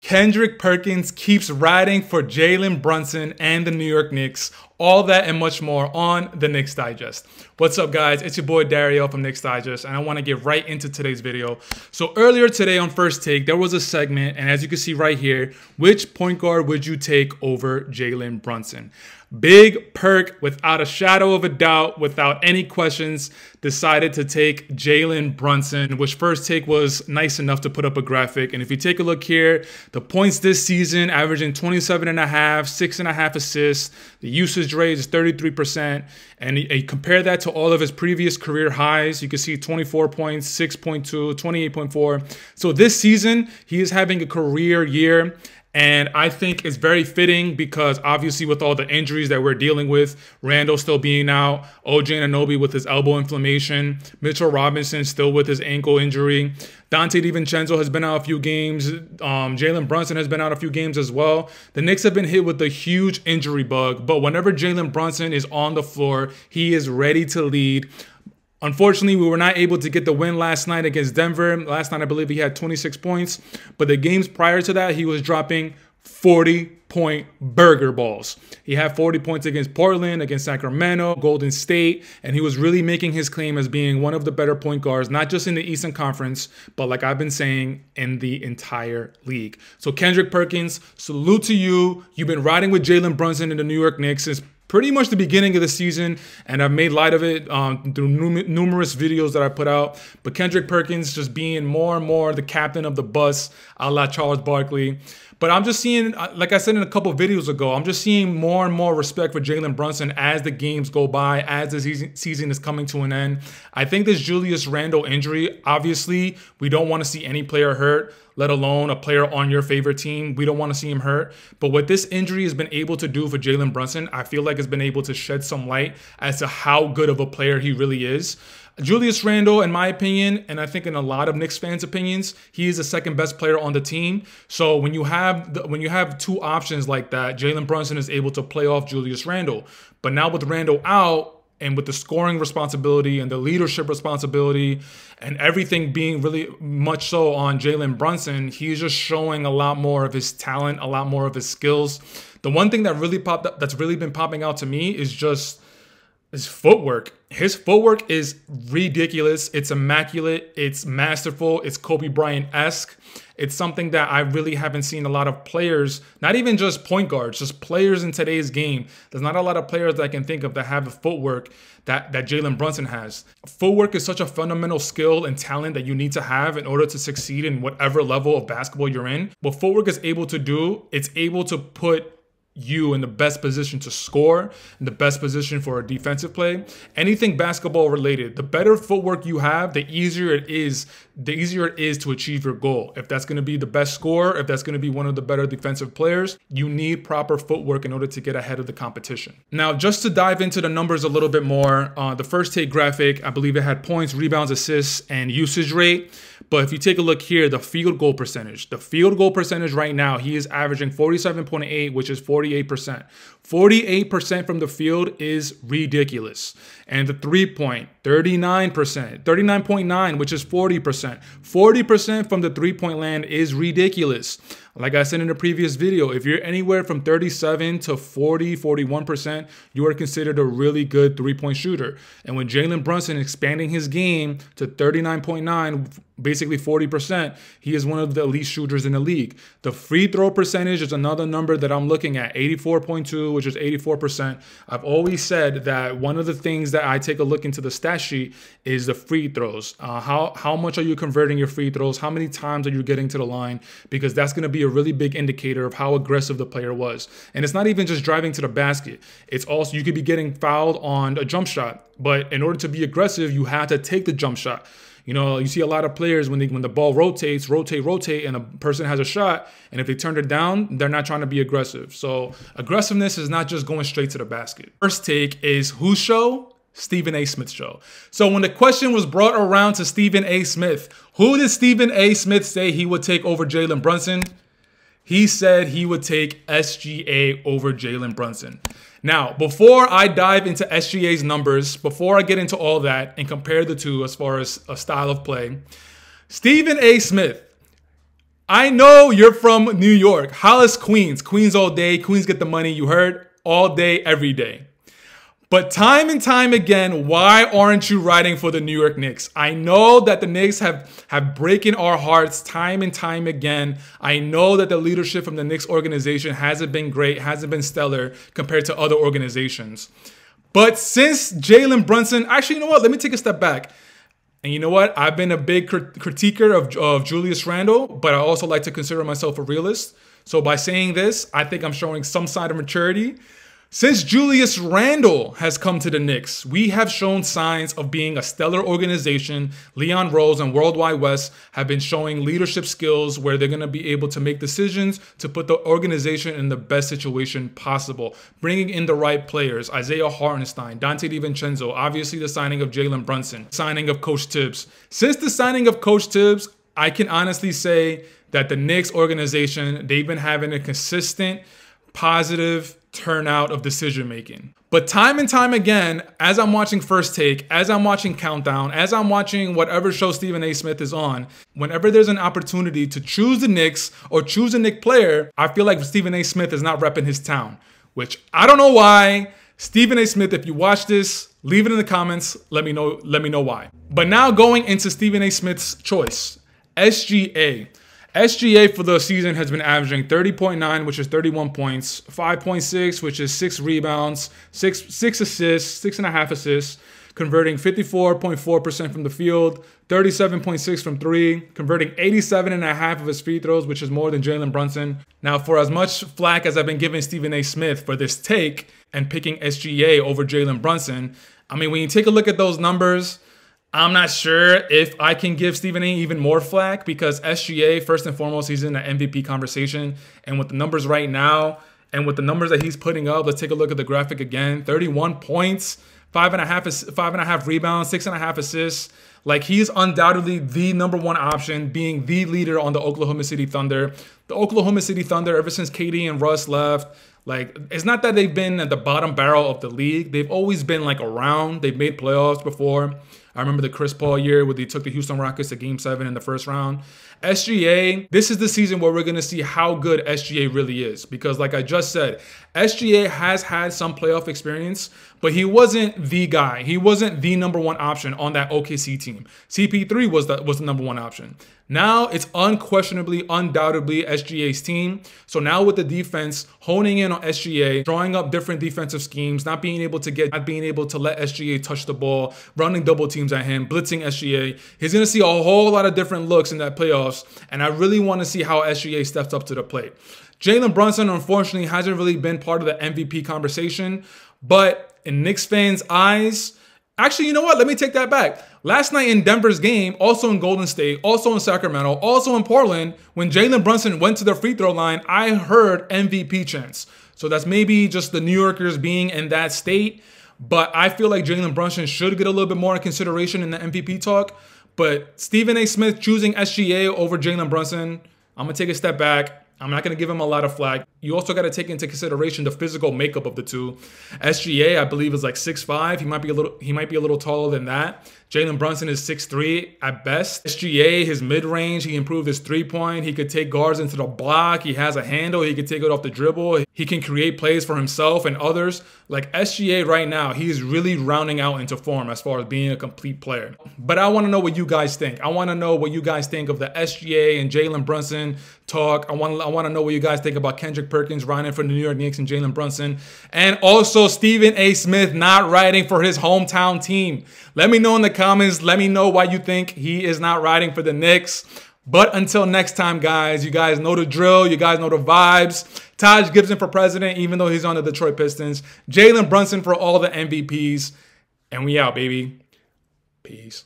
Kendrick Perkins keeps riding for Jalen Brunson and the New York Knicks. All that and much more on the Knicks Digest. What's up, guys? It's your boy Dariel from Knicks Digest, and I want to get right into today's video. So earlier today on First Take, there was a segment, and as you can see right here, which point guard would you take over Jalen Brunson? Big Perk, without a shadow of a doubt, without any questions, decided to take Jalen Brunson, which First Take was nice enough to put up a graphic. And if you take a look here, the points this season averaging 27.5, 6.5 assists. The usage rate is 33%. And you compare that to all of his previous career highs, you can see 24 points, 6.2, 28.4. So this season, he is having a career year. And I think it's very fitting because obviously with all the injuries that we're dealing with, Randall still being out, OG Anunoby with his elbow inflammation, Mitchell Robinson still with his ankle injury, Dante DiVincenzo has been out a few games, Jalen Brunson has been out a few games as well. The Knicks have been hit with a huge injury bug, but whenever Jalen Brunson is on the floor, he is ready to lead. Unfortunately, we were not able to get the win last night against Denver. Last night, I believe he had 26 points. But the games prior to that, he was dropping 40-point burger balls. He had 40 points against Portland, against Sacramento, Golden State, and he was really making his claim as being one of the better point guards, not just in the Eastern Conference, but like I've been saying, in the entire league. So Kendrick Perkins, salute to you. You've been riding with Jalen Brunson in the New York Knicks since pretty much the beginning of the season, and I've made light of it through numerous videos that I put out. But Kendrick Perkins just being more and more the captain of the bus, a la Charles Barkley. But I'm just seeing, like I said in a couple videos ago, I'm just seeing more and more respect for Jalen Brunson as the games go by, as the season is coming to an end. I think this Julius Randle injury, obviously, we don't want to see any player hurt, let alone a player on your favorite team. We don't want to see him hurt. But what this injury has been able to do for Jalen Brunson, I feel like it's been able to shed some light as to how good of a player he really is. Julius Randle, in my opinion, and I think in a lot of Knicks fans' opinions, he is the second best player on the team. So when you have two options like that, Jalen Brunson is able to play off Julius Randle. But now with Randle out, and with the scoring responsibility and the leadership responsibility and everything being really much so on Jalen Brunson, he's just showing a lot more of his talent, a lot more of his skills. The one thing that that's really been popping out to me is just his footwork. His footwork is ridiculous. It's immaculate. It's masterful. It's Kobe Bryant-esque. It's something that I really haven't seen a lot of players, not even just point guards, just players in today's game. There's not a lot of players that I can think of that have the footwork that Jalen Brunson has. Footwork is such a fundamental skill and talent that you need to have in order to succeed in whatever level of basketball you're in. What footwork is able to do, it's able to put you in the best position to score, in the best position for a defensive play, anything basketball related. The better footwork you have, the easier it is to achieve your goal. If that's going to be the best scorer, if that's going to be one of the better defensive players, you need proper footwork in order to get ahead of the competition. Now, just to dive into the numbers a little bit more, the First Take graphic, I believe it had points, rebounds, assists, and usage rate. But if you take a look here, the field goal percentage. The field goal percentage right now, he is averaging 47.8, which is 48%. 48% from the field is ridiculous. And the three-point, 39%. 39.9, which is 40%. 40% from the three-point land is ridiculous. Like I said in the previous video, if you're anywhere from 37 to 40, 41%, you are considered a really good three-point shooter. And when Jalen Brunson expanding his game to 39.9, basically 40%, he is one of the elite shooters in the league. The free throw percentage is another number that I'm looking at, 84.2, which is 84%. I've always said that one of the things that I take a look into the stat sheet is the free throws. How much are you converting your free throws? How many times are you getting to the line? Because that's going to be a really big indicator of how aggressive the player was. And it's not even just driving to the basket. It's also, you could be getting fouled on a jump shot, but in order to be aggressive, you have to take the jump shot. You know, you see a lot of players when the ball rotates, and a person has a shot, and if they turn it down, they're not trying to be aggressive. So aggressiveness is not just going straight to the basket. First Take is whose show? Stephen A. Smith's show. So when the question was brought around to Stephen A. Smith, who did Stephen A. Smith say he would take over Jalen Brunson? He said he would take SGA over Jalen Brunson. Now, before I dive into SGA's numbers, before I get into all that and compare the two as far as a style of play, Stephen A. Smith, I know you're from New York. Hollis, Queens. Queens all day. Queens get the money. You heard? All day, every day. But time and time again, why aren't you riding for the New York Knicks? I know that the Knicks have breaking our hearts time and time again. I know that the leadership from the Knicks organization hasn't been great, hasn't been stellar compared to other organizations. But since Jalen Brunson, actually, you know what? Let me take a step back. And you know what? I've been a big critiquer of Julius Randle, but I also like to consider myself a realist. So by saying this, I think I'm showing some side of maturity. Since Julius Randle has come to the Knicks, we have shown signs of being a stellar organization. Leon Rose and World Wide West have been showing leadership skills where they're going to be able to make decisions to put the organization in the best situation possible. Bringing in the right players, Isaiah Hartenstein, Dante DiVincenzo, obviously the signing of Jalen Brunson, signing of Coach Tibbs. Since the signing of Coach Tibbs, I can honestly say that the Knicks organization, they've been having a consistent, positive turnout of decision making. But time and time again, as I'm watching First Take, as I'm watching Countdown, as I'm watching whatever show Stephen A. Smith is on, whenever there's an opportunity to choose the Knicks or choose a Knick player, I feel like Stephen A. Smith is not repping his town, which I don't know why. Stephen A. Smith, if you watch this, leave it in the comments. Let me know why. But now going into Stephen A. Smith's choice, SGA. SGA for the season has been averaging 30.9, which is 31 points, 5.6, which is 6 rebounds, 6 assists, 6.5 assists, converting 54.4% from the field, 37.6 from 3, converting 87.5 of his free throws, which is more than Jalen Brunson. Now, for as much flack as I've been giving Stephen A. Smith for this take and picking SGA over Jalen Brunson, I mean, when you take a look at those numbers, I'm not sure if I can give Stephen A. even more flack because SGA, first and foremost, he's in the MVP conversation. And with the numbers right now and with the numbers that he's putting up, let's take a look at the graphic again. 31 points, 5.5 rebounds, 6.5 assists. Like, he's undoubtedly the #1 option, being the leader on the Oklahoma City Thunder. The Oklahoma City Thunder, ever since KD and Russ left, like, it's not that they've been at the bottom barrel of the league. They've always been, like, around. They've made playoffs before. I remember the Chris Paul year where they took the Houston Rockets to Game 7 in the first round. SGA, this is the season where we're going to see how good SGA really is. Because like I just said, SGA has had some playoff experience, but he wasn't the guy. He wasn't the #1 option on that OKC team. CP3 was the #1 option. Now it's unquestionably, undoubtedly SGA's team. So now with the defense honing in on SGA, drawing up different defensive schemes, not being able to let SGA touch the ball, running double teams at him, blitzing SGA, he's going to see a whole lot of different looks in that playoffs. And I really want to see how SGA steps up to the plate. Jalen Brunson, unfortunately, hasn't really been part of the MVP conversation, but in Knicks fans' eyes, actually, you know what? Let me take that back. Last night in Denver's game, also in Golden State, also in Sacramento, also in Portland, when Jalen Brunson went to the free throw line, I heard MVP chants. So that's maybe just the New Yorkers being in that state, but I feel like Jalen Brunson should get a little bit more consideration in the MVP talk. But Stephen A. Smith choosing SGA over Jalen Brunson, I'm going to take a step back. I'm not going to give him a lot of flack. You also got to take into consideration the physical makeup of the two. SGA, I believe, is like 6'5". He might be a little taller than that. Jalen Brunson is 6'3" at best. SGA, his mid-range, he improved his three-point. He could take guards into the block. He has a handle. He could take it off the dribble. He can create plays for himself and others. Like SGA right now, he is really rounding out into form as far as being a complete player. But I want to know what you guys think. I want to know what you guys think of the SGA and Jalen Brunson talk. I want to know what you guys think about Kendrick Perkins riding for the New York Knicks and Jalen Brunson. And also Stephen A. Smith not riding for his hometown team. Let me know in the comments. Let me know why you think he is not riding for the Knicks. But until next time, guys, you guys know the drill. You guys know the vibes. Taj Gibson for president, even though he's on the Detroit Pistons. Jalen Brunson for all the MVPs. And we out, baby. Peace.